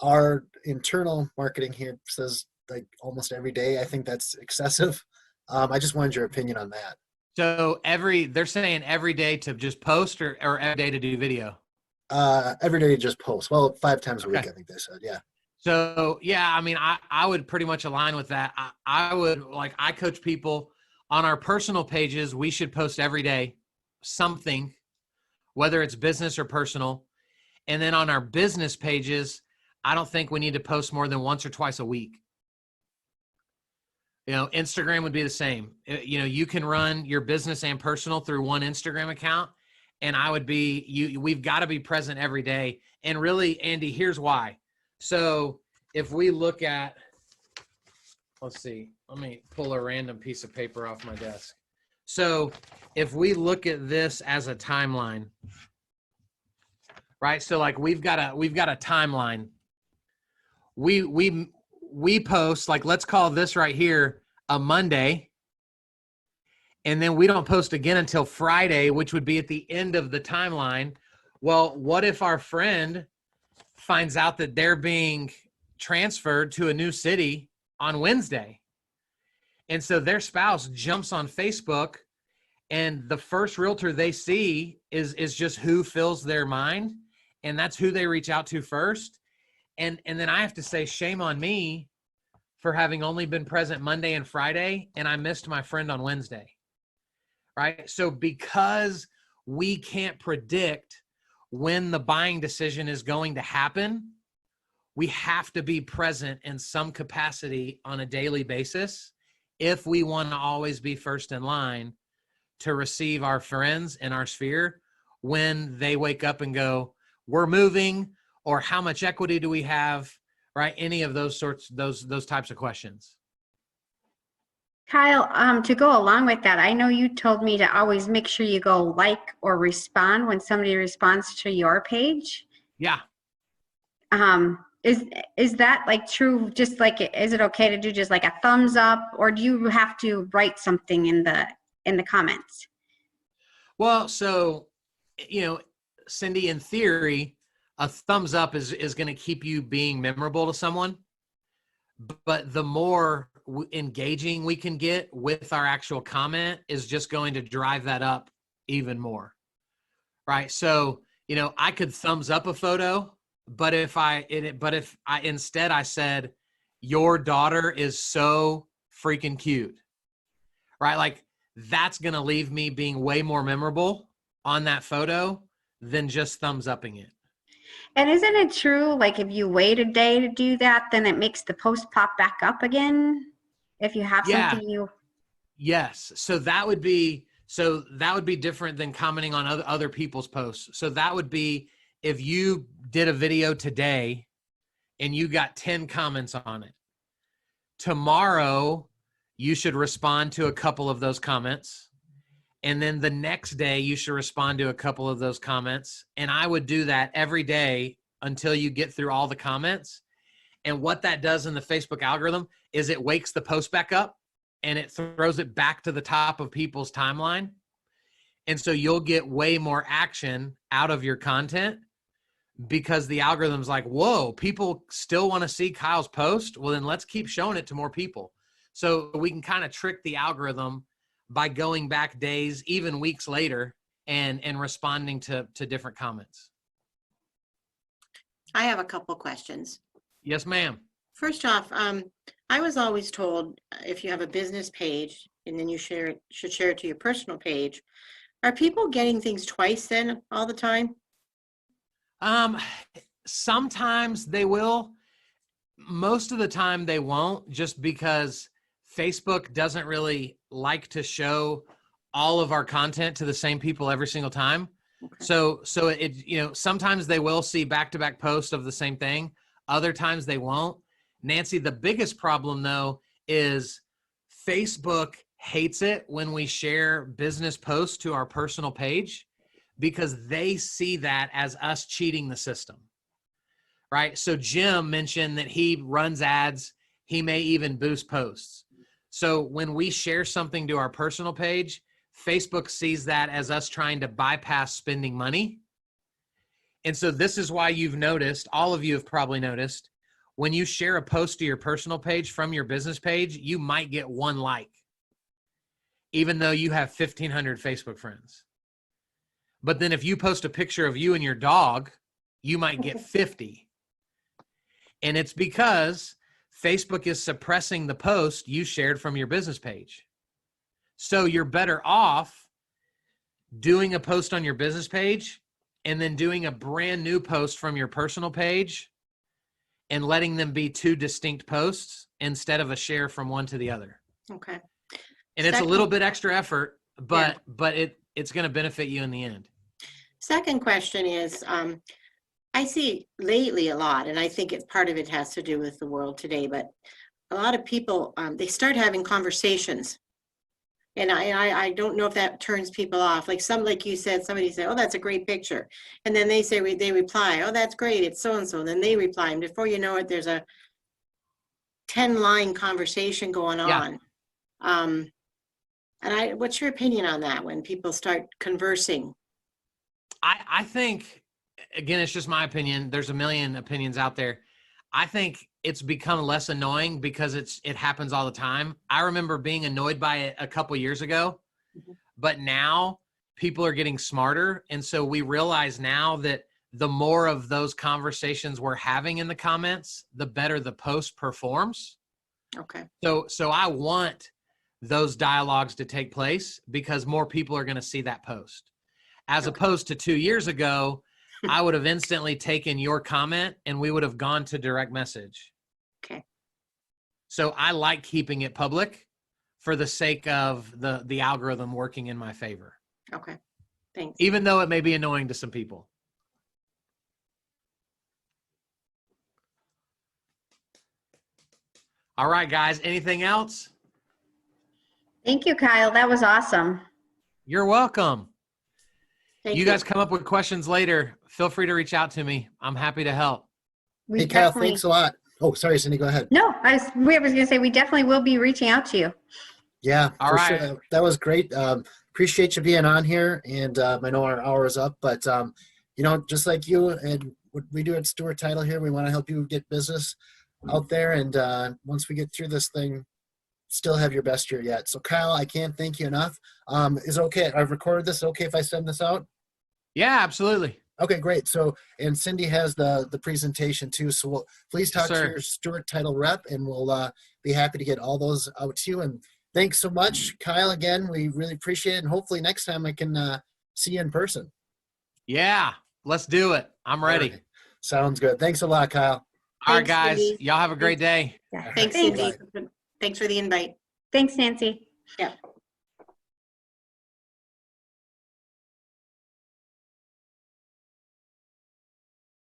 Our internal marketing here says like almost every day. I think that's excessive. I just wanted your opinion on that. So they're saying every day to just post or every day to do video? Every day to just post. Well, 5 times a week, Okay. I think they said, yeah. So, yeah, I mean, I would pretty much align with that. I coach people on our personal pages. We should post every day something, whether it's business or personal. And then on our business pages, I don't think we need to post more than once or twice a week. Instagram would be the same. You can run your business and personal through one Instagram account. And we've got to be present every day. And really, Andy, here's why. So if we look at, let's see, let me pull a random piece of paper off my desk. So if we look at this as a timeline, right? So like we've got a timeline. We post, like, let's call this right here a Monday. And then we don't post again until Friday, which would be at the end of the timeline. Well, what if our friend finds out that they're being transferred to a new city on Wednesday? And so their spouse jumps on Facebook and the first realtor they see is just who fills their mind. And that's who they reach out to first. And then I have to say, shame on me for having only been present Monday and Friday, and I missed my friend on Wednesday, right? So because we can't predict when the buying decision is going to happen, we have to be present in some capacity on a daily basis if we want to always be first in line to receive our friends in our sphere when they wake up and go, we're moving, or how much equity do we have, right? Any of those sorts, those types of questions. Kyle, to go along with that, I know you told me to always make sure you go like or respond when somebody responds to your page. Yeah. Is that like true? Just like, is it okay to do just like a thumbs up, or do you have to write something in the comments? Well, so, you know, Cindy, in theory, a thumbs up is going to keep you being memorable to someone. But the more engaging we can get with our actual comment is just going to drive that up even more. Right. So, you know, I could thumbs up a photo, but if I instead I said, your daughter is so freaking cute, right? Like, that's going to leave me being way more memorable on that photo than just thumbs upping it. And isn't it true, like if you wait a day to do that, then it makes the post pop back up again? If you have something you... Yes. So that would be different than commenting on other people's posts. So that would be if you did a video today and you got 10 comments on it. Tomorrow, you should respond to a couple of those comments. And then the next day, you should respond to a couple of those comments. And I would do that every day until you get through all the comments. And what that does in the Facebook algorithm is it wakes the post back up and it throws it back to the top of people's timeline. And so you'll get way more action out of your content because the algorithm's like, whoa, people still want to see Kyle's post. Well, then let's keep showing it to more people. So we can kind of trick the algorithm by going back days, even weeks later, and responding to different comments. I have a couple questions. Yes, ma'am. First off, I was always told if you have a business page and then you should share it to your personal page. Are people getting things twice then all the time? Sometimes they will. Most of the time they won't, just because Facebook doesn't really like to show all of our content to the same people every single time. Okay. So it, you know, sometimes they will see back-to-back posts of the same thing. Other times they won't. Nancy, the biggest problem though is Facebook hates it when we share business posts to our personal page because they see that as us cheating the system, right? So Jim mentioned that he runs ads. He may even boost posts. So when we share something to our personal page, Facebook sees that as us trying to bypass spending money. And so this is why you've noticed, all of you have probably noticed, when you share a post to your personal page from your business page, you might get 1 like, even though you have 1,500 Facebook friends. But then if you post a picture of you and your dog, you might get 50. And it's because Facebook is suppressing the post you shared from your business page. So you're better off doing a post on your business page and then doing a brand new post from your personal page and letting them be 2 distinct posts instead of a share from one to the other. Okay. And it's a little bit extra effort, but it's going to benefit you in the end. Second question is, I see lately a lot, and I think part of it has to do with the world today, but a lot of people, they start having conversations. And I don't know if that turns people off. Like you said, somebody said, oh, that's a great picture. And then they reply, oh, that's great. It's so-and-so. And then they reply. And before you know it, there's a 10-line conversation going on. And what's your opinion on that when people start conversing? I think, again, it's just my opinion. There's a million opinions out there. I think it's become less annoying because it happens all the time. I remember being annoyed by it a couple years ago, but now people are getting smarter. And so we realize now that the more of those conversations we're having in the comments, the better the post performs. Okay. So I want those dialogues to take place because more people are going to see that post. As opposed to 2 years ago, I would have instantly taken your comment and we would have gone to direct message. Okay. So I like keeping it public for the sake of the algorithm working in my favor, Okay, thanks. even though it may be annoying to some people. All right, guys, anything else? Thank you, Kyle. That was awesome. You're welcome. Thank You guys come up with questions later. Feel free to reach out to me. I'm happy to help. We Hey, Kyle, definitely- thanks a lot. Oh, sorry, Cindy, go ahead. No, we was going to say we definitely will be reaching out to you. Yeah, All for right. sure. That was great. Appreciate you being on here, and I know our hour is up, but you know, just like you and what we do at Stewart Title here, we want to help you get business out there, and once we get through this thing, still have your best year yet. So, Kyle, I can't thank you enough. Is it okay? I've recorded this. Okay, if I send this out? Yeah, absolutely. Okay, great. So, and Cindy has the presentation too. So, please talk to Sir. your Stewart Title rep, and we'll be happy to get all those out to you. And thanks so much, Kyle. Again, we really appreciate it. And hopefully next time I can see you in person. Yeah, let's do it. I'm ready. All right. Sounds good. Thanks a lot, Kyle. All right, Thanks, guys. Cindy. Y'all have a great day. Yeah. Thanks, Thanks. Cindy. Thanks for the invite. Thanks, Nancy. Yeah.